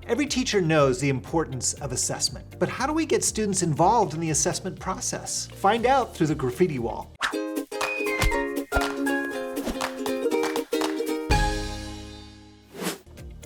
Every teacher knows the importance of assessment, but how do we get students involved in the assessment process? Find out through the Graffiti Wall.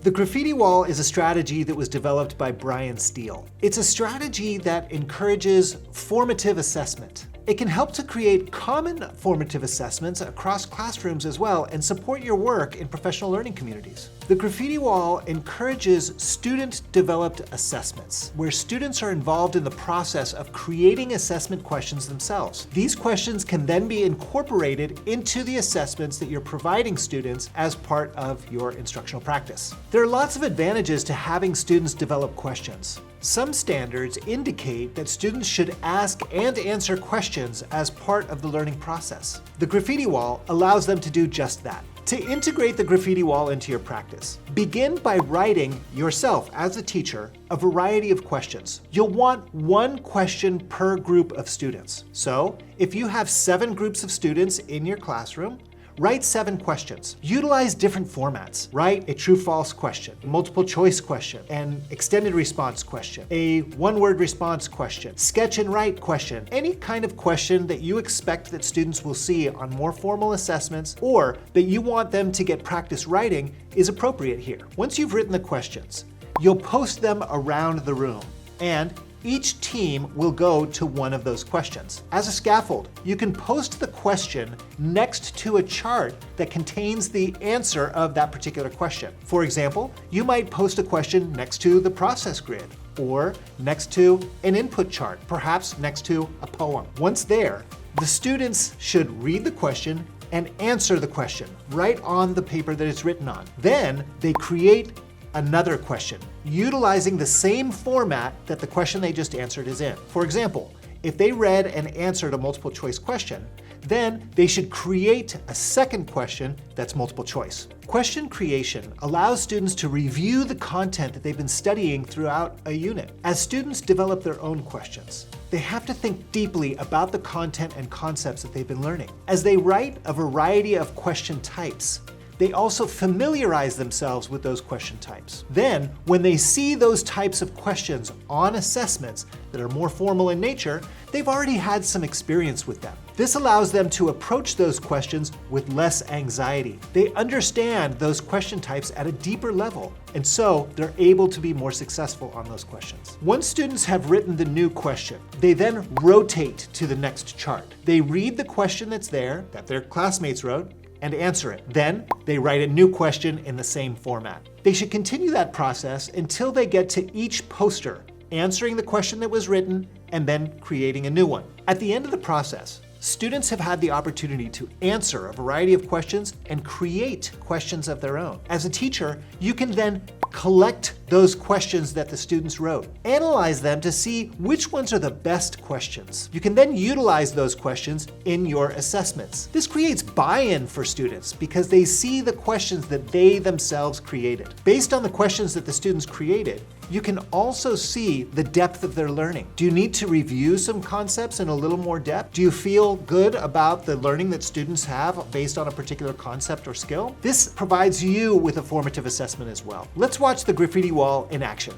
The Graffiti Wall is a strategy that was developed by Brian Steele. It's a strategy that encourages formative assessment. It can help to create common formative assessments across classrooms as well and support your work in professional learning communities. The Graffiti Wall encourages student-developed assessments, where students are involved in the process of creating assessment questions themselves. These questions can then be incorporated into the assessments that you're providing students as part of your instructional practice. There are lots of advantages to having students develop questions. Some standards indicate that students should ask and answer questions as part of the learning process. The Graffiti Wall allows them to do just that. To integrate the Graffiti Wall into your practice, begin by writing yourself as a teacher a variety of questions. You'll want one question per group of students. So if you have 7 groups of students in your classroom, write 7 questions. Utilize different formats. Write a true-false question, a multiple choice question, an extended response question, a one-word response question, sketch and write question, any kind of question that you expect that students will see on more formal assessments or that you want them to get practice writing is appropriate here. Once you've written the questions, you'll post them around the room, and each team will go to one of those questions. As a scaffold, you can post the question next to a chart that contains the answer of that particular question. For example, you might post a question next to the process grid, or next to an input chart, perhaps next to a poem. Once there, the students should read the question and answer the question right on the paper that it's written on. Then they create another question, utilizing the same format that the question they just answered is in. For example, if they read and answered a multiple choice question, then they should create a second question that's multiple choice. Question creation allows students to review the content that they've been studying throughout a unit. As students develop their own questions, they have to think deeply about the content and concepts that they've been learning. As they write a variety of question types, they also familiarize themselves with those question types. Then, when they see those types of questions on assessments that are more formal in nature, they've already had some experience with them. This allows them to approach those questions with less anxiety. They understand those question types at a deeper level, and so they're able to be more successful on those questions. Once students have written the new question, they then rotate to the next chart. They read the question that's there, that their classmates wrote, and answer it. Then they write a new question in the same format. They should continue that process until they get to each poster, answering the question that was written and then creating a new one. At the end of the process, students have had the opportunity to answer a variety of questions and create questions of their own. As a teacher, you can then collect those questions that the students wrote. Analyze them to see which ones are the best questions. You can then utilize those questions in your assessments. This creates buy-in for students because they see the questions that they themselves created. Based on the questions that the students created, you can also see the depth of their learning. Do you need to review some concepts in a little more depth? Do you feel good about the learning that students have based on a particular concept or skill? This provides you with a formative assessment as well. Let's watch the Graffiti Wall in action.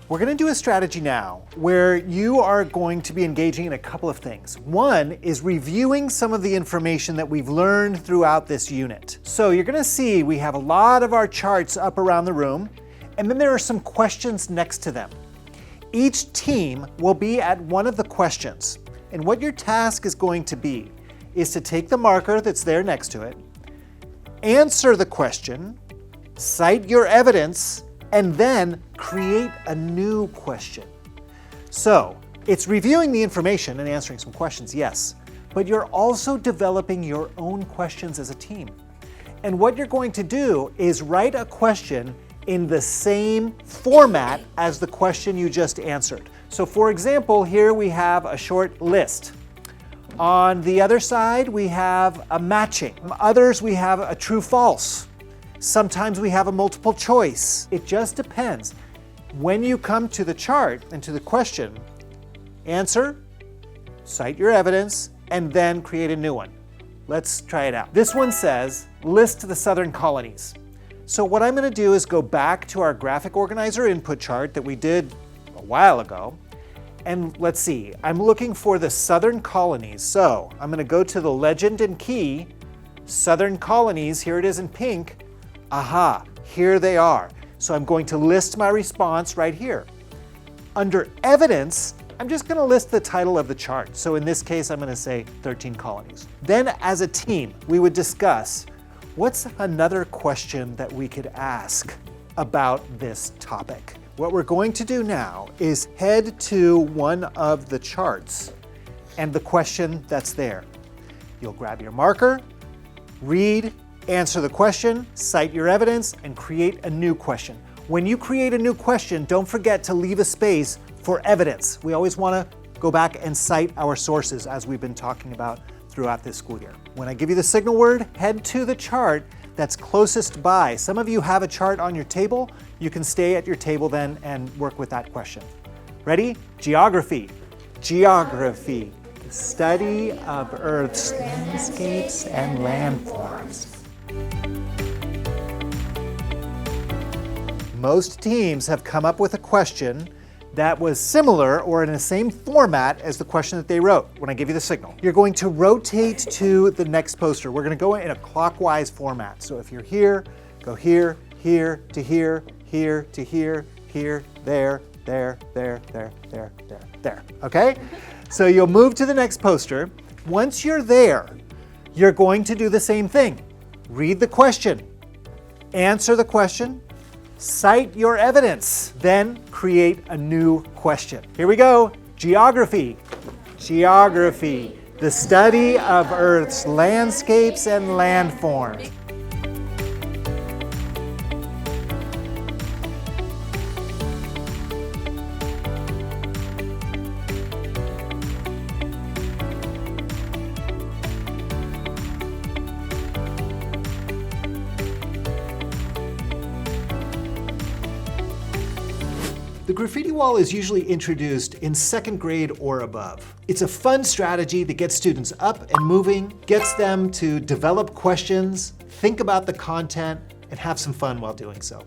We're going to do a strategy now where you are going to be engaging in a couple of things. One is reviewing some of the information that we've learned throughout this unit. So you're going to see we have a lot of our charts up around the room, and then there are some questions next to them. Each team will be at one of the questions, and what your task is going to be is to take the marker that's there next to it, answer the question, cite your evidence, and then create a new question. So it's reviewing the information and answering some questions, yes, but you're also developing your own questions as a team. And what you're going to do is write a question in the same format as the question you just answered. So for example, here we have a short list. On the other side, we have a matching. Others, we have a true-false. Sometimes we have a multiple choice. It just depends. When you come to the chart and to the question, answer, cite your evidence, and then create a new one. Let's try it out. This one says, list the southern colonies. So what I'm going to do is go back to our graphic organizer input chart that we did a while ago. And let's see, I'm looking for the southern colonies. So I'm going to go to the legend and key, southern colonies, here it is in pink. Aha, here they are. So I'm going to list my response right here. Under evidence, I'm just going to list the title of the chart. So in this case, I'm going to say 13 colonies. Then as a team, we would discuss what's another question that we could ask about this topic. What we're going to do now is head to one of the charts and the question that's there. You'll grab your marker, read, answer the question, cite your evidence, and create a new question. When you create a new question, don't forget to leave a space for evidence. We always want to go back and cite our sources as we've been talking about throughout this school year. When I give you the signal word, head to the chart that's closest by. Some of you have a chart on your table. You can stay at your table then and work with that question. Ready? Geography. Geography, the study of Earth's landscapes and landforms. Most teams have come up with a question that was similar or in the same format as the question that they wrote when I give you the signal. You're going to rotate to the next poster. We're going to go in a clockwise format. So if you're here, go here, here to here, here to here, here, there, there, there, there, there, there, there. Okay? So you'll move to the next poster. Once you're there, you're going to do the same thing. Read the question, answer the question, cite your evidence, then create a new question. Here we go. Geography. Geography, the study of Earth's landscapes and landforms. The graffiti wall is usually introduced in second grade or above. It's a fun strategy that gets students up and moving, gets them to develop questions, think about the content, and have some fun while doing so.